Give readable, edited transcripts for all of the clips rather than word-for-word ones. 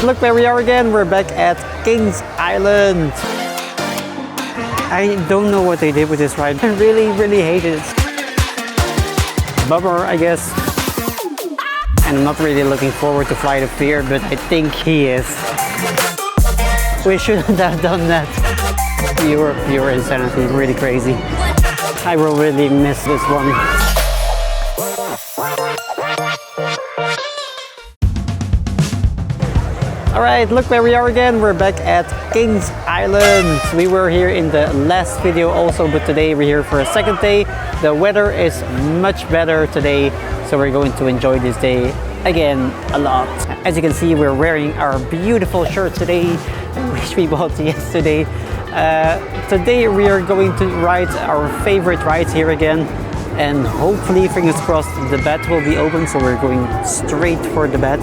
Look where we are again. We're back at Kings Island. I don't know what they did with this ride. I really hate it. Bummer, I guess. And I'm not really looking forward to Flight of Fear, but I think he is. We shouldn't have done that. Pure insanity, really crazy. I will really miss this one. Alright, look where we are again. We're back at Kings Island. We were here in the last video also, but today we're here for a second day. The weather is much better today, so we're going to enjoy this day again a lot. As you can see, we're wearing our beautiful shirt today, which we bought yesterday. Today we are going to ride our favorite rides here again, and hopefully, fingers crossed, the bed will be open, so we're going straight for the bed.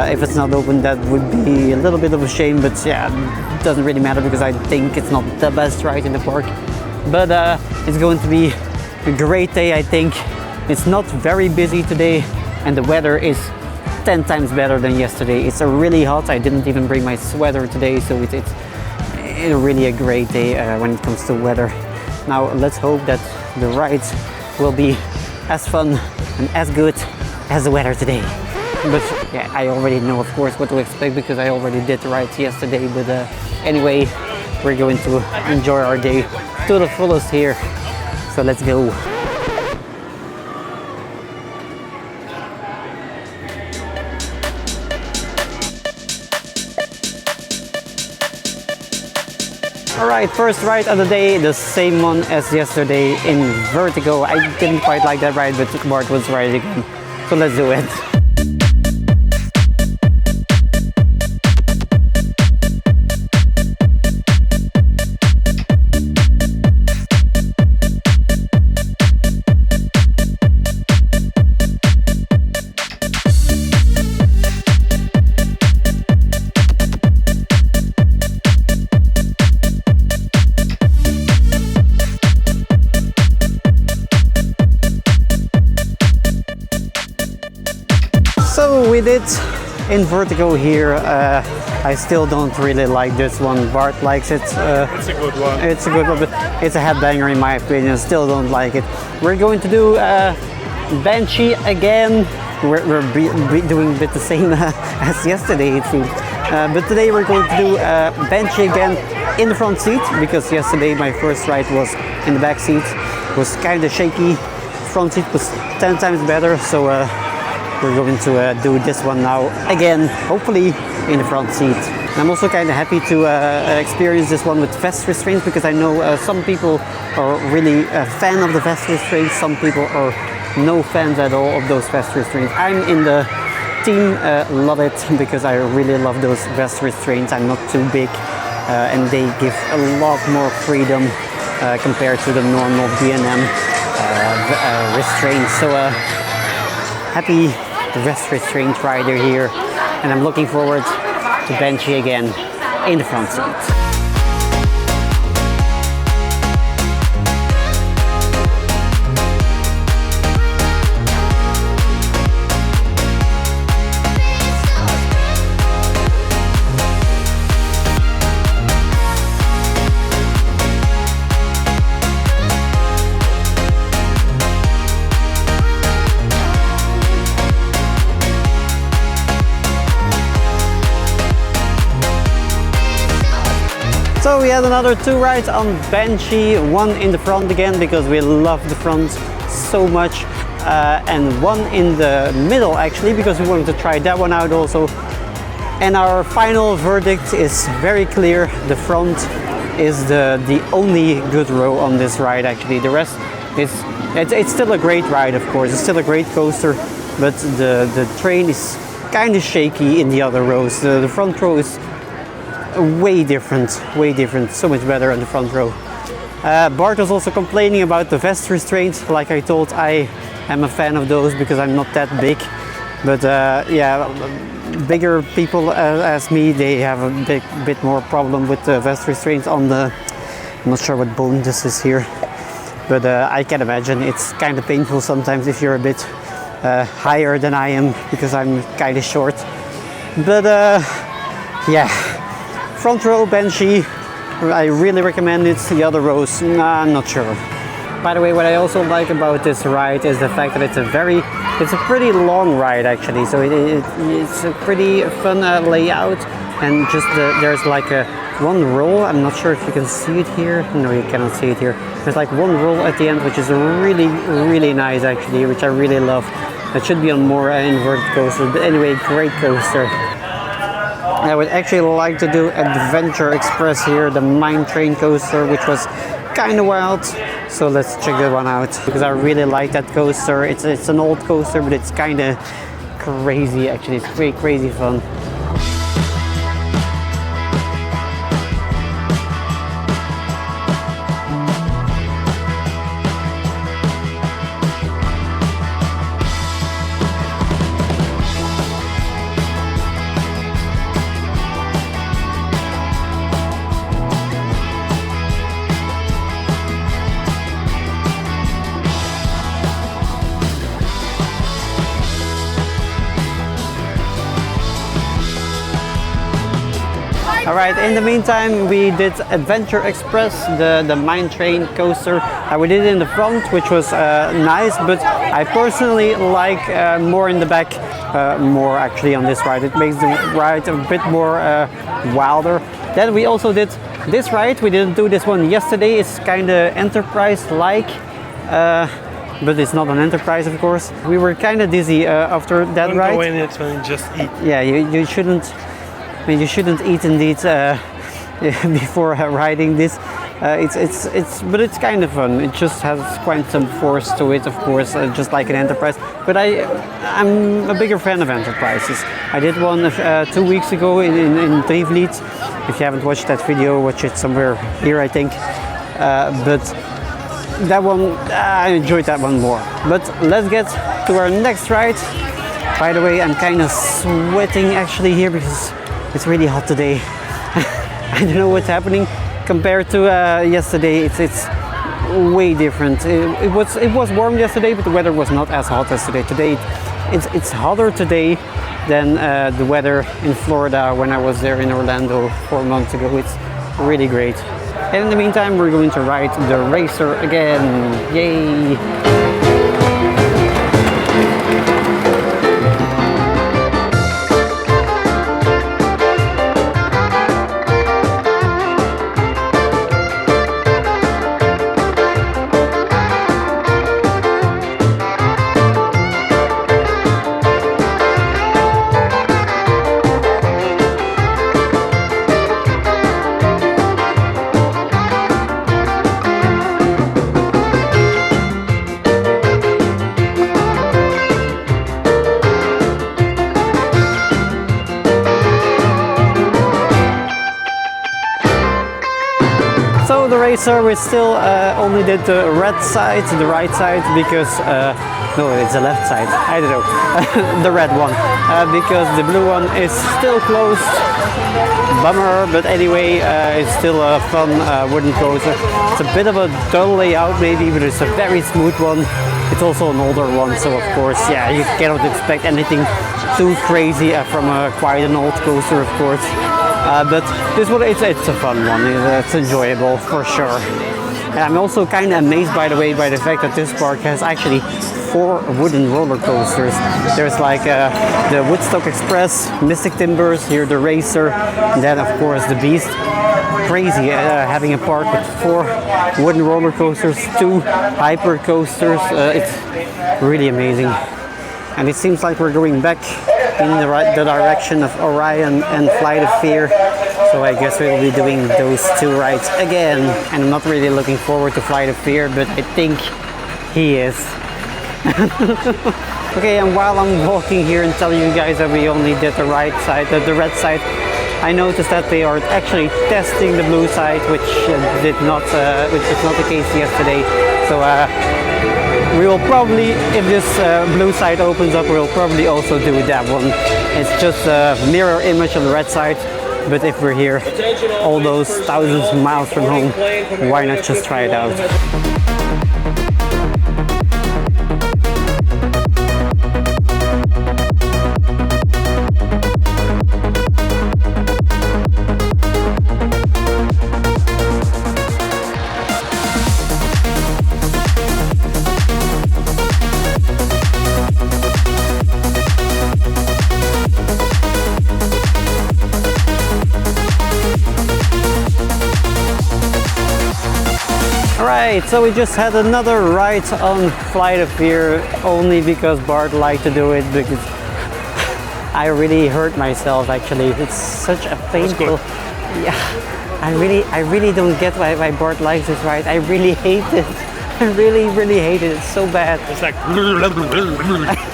If it's not open, that would be a little bit of a shame, but yeah, it doesn't really matter because I think it's not the best ride in the park. But it's going to be a great day, I think. It's not very busy today, and the weather is 10 times better than yesterday. It's really hot. I didn't even bring my sweater today, so it's really a great day when it comes to weather. Now let's hope that the rides will be as fun and as good as the weather today. But yeah, I already know of course what to expect because I already did the rides yesterday. But anyway, we're going to enjoy our day to the fullest here. So let's go. Alright, first ride of the day, the same one as yesterday, Invertigo. I didn't quite like that ride, but Bart was riding again. So let's do it. So we did Invertigo here. I still don't really like this one. Bart likes it. It's a good one. It's a good one, but it's a headbanger in my opinion. Still don't like it. We're going to do Banshee again. We're doing a bit the same as yesterday it seems. But today we're going to do Banshee again in the front seat, because yesterday my first ride was in the back seat. It was kind of shaky. Front seat was 10 times better, so we're going to do this one now again, hopefully in the front seat. I'm also kind of happy to experience this one with vest restraints, because I know some people are really a fan of the vest restraints, some people are no fans at all of those vest restraints. I'm in the team love it, because I really love those vest restraints. I'm not too big and they give a lot more freedom compared to the normal B&M restraints. So happy vest restraint rider here, and I'm looking forward to Banshee again in the front seat. So we had another two rides on Banshee, one in the front again because we love the front so much, and one in the middle actually because we wanted to try that one out also. And our final verdict is very clear: the front is the only good row on this ride actually. The rest is, it's still a great ride of course, it's still a great coaster, but the train is kind of shaky in the other rows. The front row is way different, so much better on the front row. Bart was also complaining about the vest restraints. Like I told, I am a fan of those because I'm not that big, but yeah, bigger people as me, they have a bit more problem with the vest restraints on the, I'm not sure what bone this is here, but I can imagine it's kind of painful sometimes if you're a bit higher than I am, because I'm kind of short. But Yeah, front row Banshee, I really recommend it. The other rows, nah, I'm not sure. By the way, what I also like about this ride is the fact that it's a pretty long ride actually. So it's a pretty fun layout, and just there's like one roll. I'm not sure if you can see it here. No, you cannot see it here. There's like one roll at the end, which is really nice actually, which I really love. It should be on more inverted coasters, but anyway, great coaster. I would actually like to do Adventure Express here, the mine train coaster, which was kind of wild. So let's check that one out, because I really like that coaster. It's an old coaster, but it's kind of crazy actually. It's crazy fun. Alright, in the meantime we did Adventure Express, the mine train coaster. We did it in the front, which was nice, but I personally like more in the back, more actually on this ride. It makes the ride a bit more wilder. Then we also did this ride. We didn't do this one yesterday. It's kind of Enterprise-like. But it's not an Enterprise, of course. We were kind of dizzy after that ride. Don't go in it and just eat. Yeah, you shouldn't. I mean, you shouldn't eat indeed before riding this. But it's kind of fun. It just has quite some force to it, of course, just like an Enterprise. But I'm a bigger fan of Enterprises. I did one 2 weeks ago in Thibault. If you haven't watched that video, watch it somewhere here, I think. But that one, I enjoyed that one more. But let's get to our next ride. By the way, I'm kind of sweating actually here because it's really hot today. I don't know what's happening compared to yesterday. It's way different. It was warm yesterday, but the weather was not as hot as today. Today it's hotter today than the weather in Florida when I was there in Orlando 4 months ago. It's really great. And in the meantime, we're going to ride the racer again. Yay! So the racer, we still only did the red side, the right side, because no, it's the left side, I don't know, the red one, because the blue one is still closed. Bummer, but anyway, it's still a fun wooden coaster. It's a bit of a dull layout maybe, but it's a very smooth one. It's also an older one, so of course, yeah, you cannot expect anything too crazy from quite an old coaster, of course. But this one, it's a fun one. It's enjoyable for sure. And I'm also kind of amazed, by the way, by the fact that this park has actually 4 wooden roller coasters. There's like the Woodstock Express, Mystic Timbers, here the Racer, and then of course the Beast. Crazy having a park with 4 wooden roller coasters, 2 hyper coasters. It's really amazing. And it seems like we're going back in the direction of Orion and Flight of Fear. So I guess we'll be doing those 2 rides again. And I'm not really looking forward to Flight of Fear, but I think he is. Okay, and while I'm walking here and telling you guys that we only did the right side, the red side, I noticed that they are actually testing the blue side, which was not the case yesterday. So we will probably, if this blue side opens up, we'll probably also do that one. It's just a mirror image of the red side, but if we're here all those thousands of miles from home, why not just try it out? Alright, so we just had another ride on Flight of Fear, only because Bart liked to do it, because I really hurt myself actually. It's such a painful... Yeah, I really don't get why Bart likes this ride. I really hate it. I really hate it. It's so bad. It's like...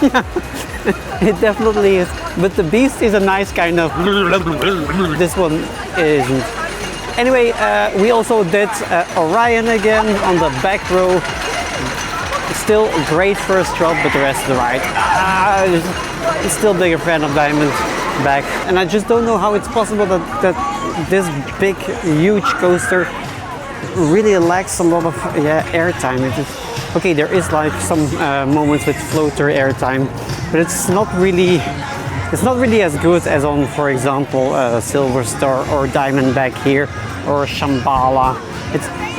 Yeah, it definitely is. But the Beast is a nice kind of... This one isn't. Anyway, we also did Orion again on the back row. Still great first drop, but the rest of the ride, still bigger fan of Diamondback. And I just don't know how it's possible that this big, huge coaster really lacks a lot of airtime. Okay, there is like some moments with floater airtime, but it's not really as good as on, for example, Silver Star or Diamondback here, or Shambhala.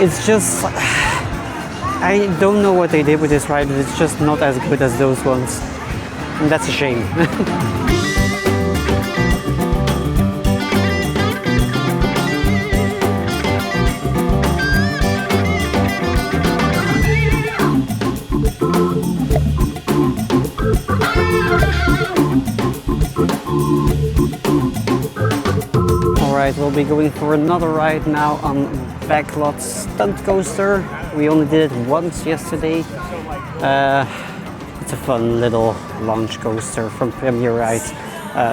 It's just, I don't know what they did with this ride, but it's just not as good as those ones, and that's a shame. Alright, we'll be going for another ride now on Backlot Stunt Coaster. We only did it once yesterday. It's a fun little launch coaster from Premier Ride.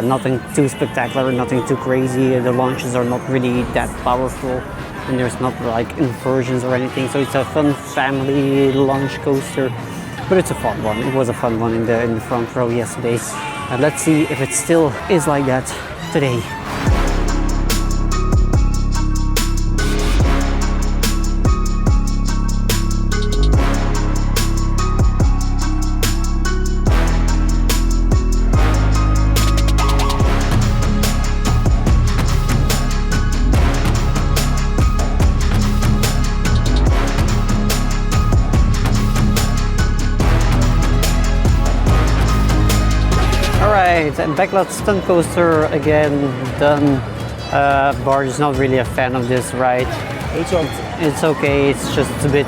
Nothing too spectacular, nothing too crazy. The launches are not really that powerful, and there's not like inversions or anything. So it's a fun family launch coaster, but it's a fun one. It was a fun one in the front row yesterday. Let's see if it still is like that today. And Backlot Stunt Coaster again done. Bart is not really a fan of this ride. It's okay. It's just a bit.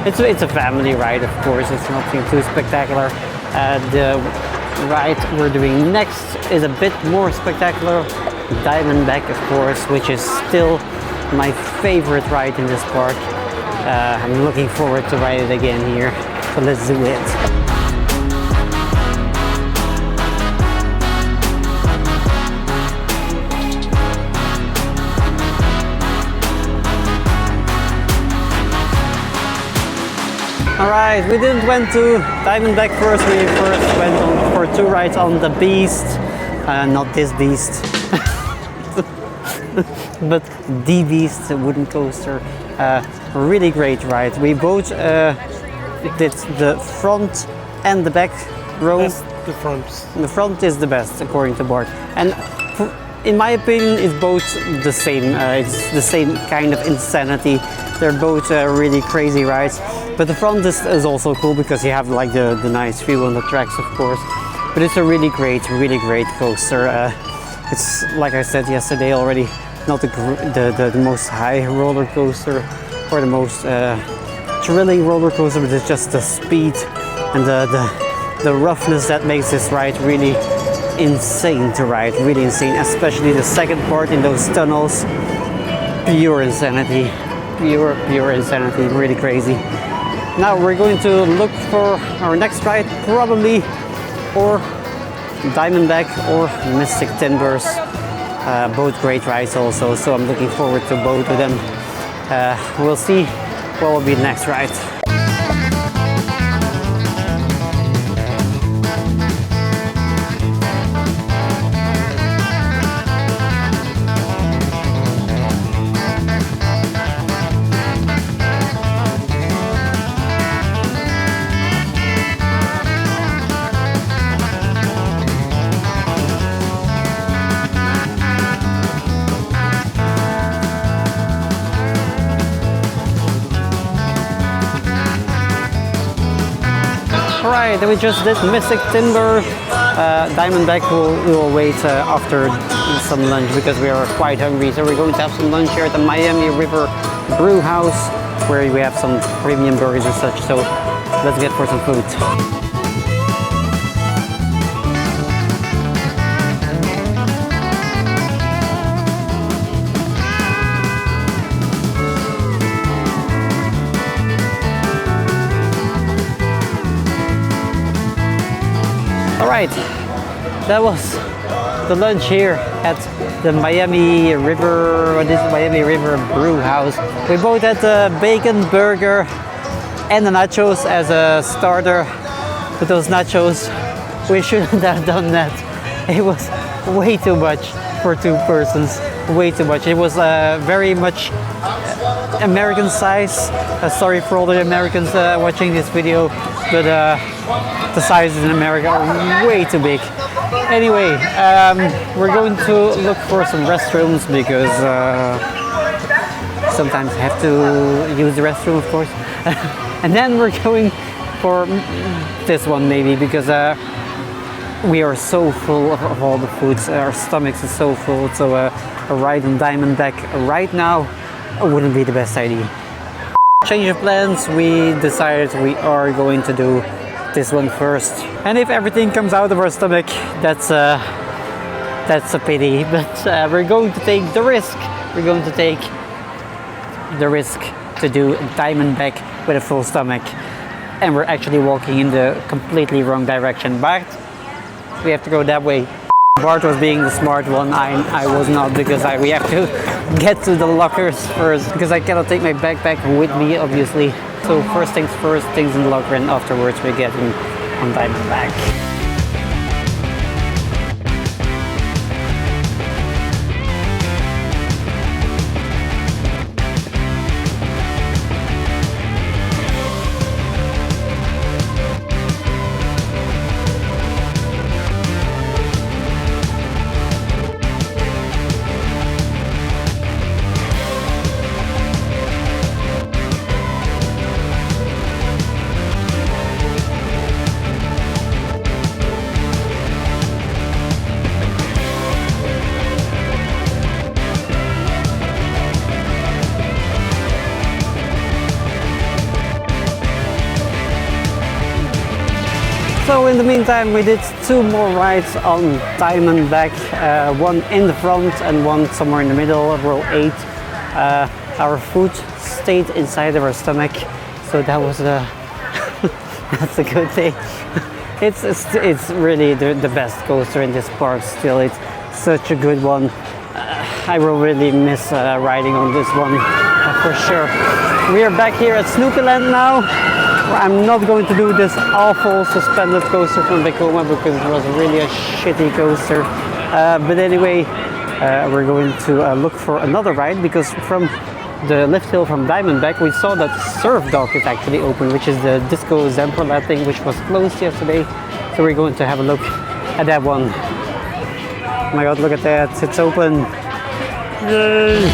It's a family ride, of course. It's nothing too spectacular. The ride we're doing next is a bit more spectacular. Diamondback, of course, which is still my favorite ride in this park. I'm looking forward to ride it again here. So let's do it. Alright, we didn't went to Diamondback first, we first went on for 2 rides on the Beast. Not this Beast, but the Beast, the wooden coaster. Really great ride. We both did the front and the back row. The front. The front is the best, according to Bart. And in my opinion, it's both the same. It's the same kind of insanity. They're both really crazy rides. But the front is also cool because you have like the nice view on the tracks, of course. But it's a really great coaster. It's, like I said yesterday already, not the most high roller coaster or the most thrilling roller coaster, but it's just the speed and the roughness that makes this ride really insane to ride. Really insane, especially the second part in those tunnels. Pure insanity. Pure insanity. Really crazy. Now we're going to look for our next ride, probably, or Diamondback or Mystic Timbers. Both great rides also, so I'm looking forward to both of them. We'll see what will be the next ride. Alright, we just did Mystic Timber. Diamondback we will wait after some lunch because we are quite hungry. So we're going to have some lunch here at the Miami River Brew House. where we have some premium burgers and such. So let's get for some food. Alright, that was the lunch here at the Miami River, what is it? Miami River Brew House. We both had the bacon burger and the nachos as a starter. But those nachos, we shouldn't have done that. It was way too much for two persons, way too much. It was very much American size. Sorry for all the Americans watching this video, but the sizes in America are way too big. Anyway, we're going to look for some restrooms because sometimes I have to use the restroom, of course. And then we're going for this one maybe because we are so full of all the foods. Our stomachs are so full, so a ride on Diamondback right now wouldn't be the best idea. Change of plans, we decided we are going to do this one first. And if everything comes out of our stomach, that's a pity. But we're going to take the risk. We're going to take the risk to do Diamondback with a full stomach. And we're actually walking in the completely wrong direction. But we have to go that way. Bart was being the smart one. I was not, because we have to get to the lockers first, because I cannot take my backpack with me, obviously. So first things first, things in the locker, and afterwards we get on Diamondback. So in the meantime, we did two more rides on Diamondback, one in the front and one somewhere in the middle, row 8. Our food stayed inside of our stomach, so that was that's a good thing. It's really the best coaster in this park still. It's such a good one. I will really miss riding on this one for sure. We are back here at Snoopy Land now. I'm not going to do this awful suspended coaster from Vekoma because it was really a shitty coaster. But anyway, we're going to look for another ride, because from the lift hill from Diamondback we saw that Surf Dog is actually open, which is the Disco Zamperla thing, which was closed yesterday. So we're going to have a look at that one. Oh my god, look at that, it's open. Yay!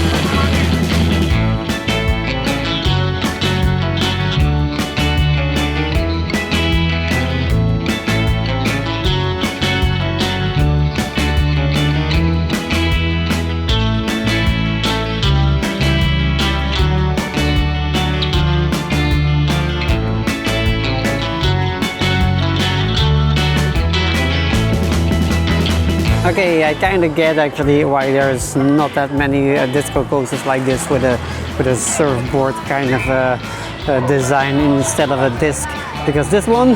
Okay, I kind of get actually why there's not that many disco coasters like this with a surfboard kind of design instead of a disc, because this one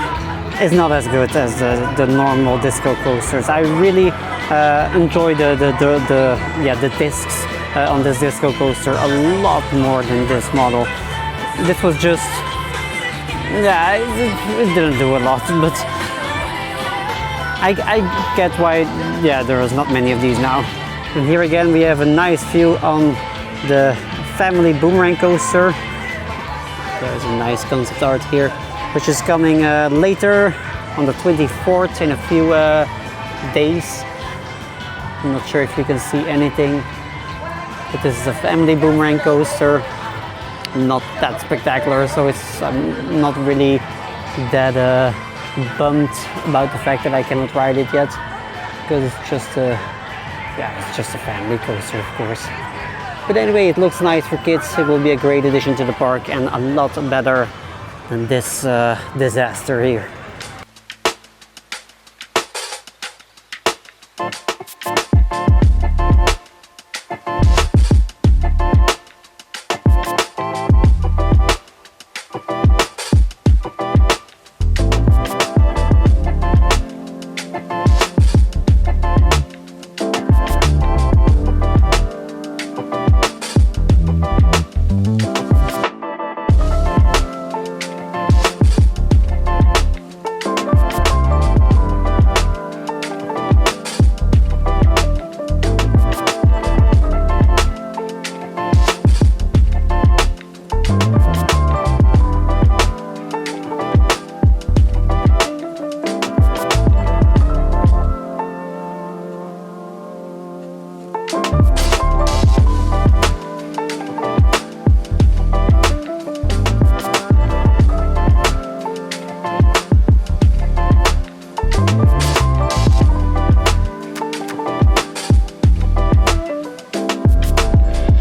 is not as good as the normal disco coasters. I really enjoy the discs on this disco coaster a lot more than this model. This was just, yeah, it didn't do a lot, but I get why, yeah, there is not many of these now. And here again we have a nice view on the family boomerang coaster. There's a nice concept art here, which is coming later on the 24th in a few days. I'm not sure if you can see anything, but this is a family boomerang coaster. Not that spectacular, so it's not really that bummed about the fact that I cannot ride it yet, because it's just a family coaster, of course. But anyway, it looks nice for kids. It will be a great addition to the park and a lot better than this disaster here.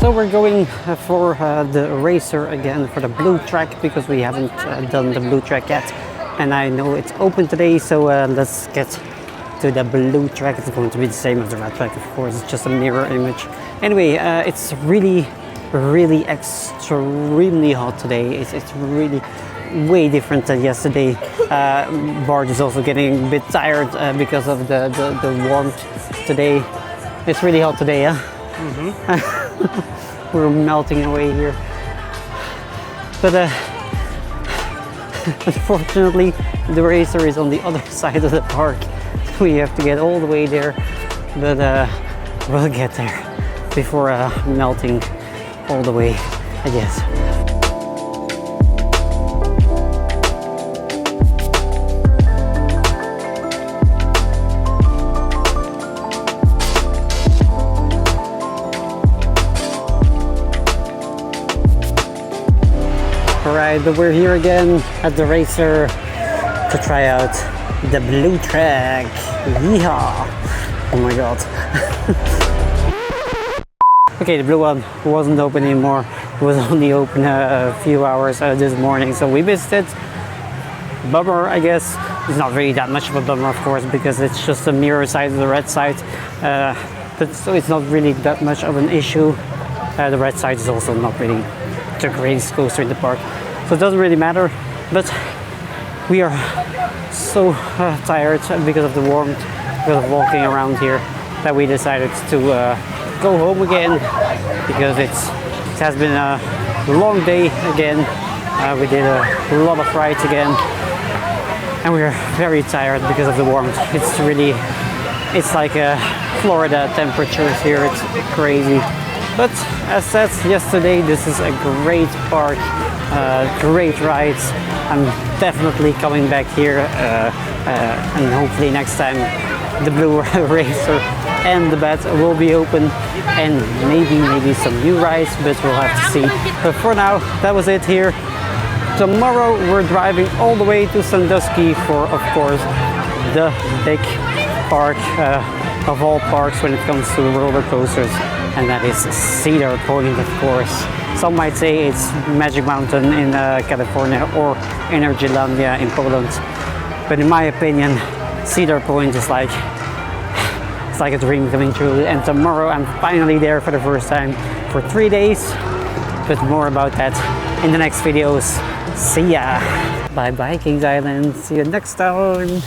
So we're going for the racer again, for the blue track, because we haven't done the blue track yet. And I know it's open today, so let's get to the blue track. It's going to be the same as the red track, of course. It's just a mirror image. Anyway, it's really extremely hot today. It's really way different than yesterday. Bart is also getting a bit tired because of the warmth today. It's really hot today, yeah? Mm-hmm. We're melting away here. But unfortunately, the racer is on the other side of the park. We have to get all the way there, but we'll get there before melting all the way, I guess. Alright, but we're here again at the racer to try out the blue track. Yeehaw! Oh my god. Okay, the blue one wasn't open anymore. It was only open a few hours this morning, so we missed it. Bummer, I guess. It's not really that much of a bummer, of course, because it's just the mirror side of the red side. But so it's not really that much of an issue. The red side is also not really the greatest coaster in the park, so it doesn't really matter. But we are so tired because of the warmth, because of walking around here, that we decided to go home again, because it has been a long day again. We did a lot of rides again, and we are very tired because of the warmth. It's like Florida temperatures here. It's crazy. But as said yesterday, this is a great park, great rides. I'm definitely coming back here, and hopefully next time the blue racer and the bat will be open, and maybe some new rides, but we'll have to see. But for now, that was it here. Tomorrow we're driving all the way to Sandusky for, of course, the big park of all parks when it comes to roller coasters, and that is Cedar Point, of course. Some might say it's Magic Mountain in California or Energylandia in Poland, but in my opinion, Cedar Point is like, it's like a dream coming true. And tomorrow I'm finally there for the first time for 3 days, but more about that in the next videos. See ya! Bye bye Kings Island, see you next time!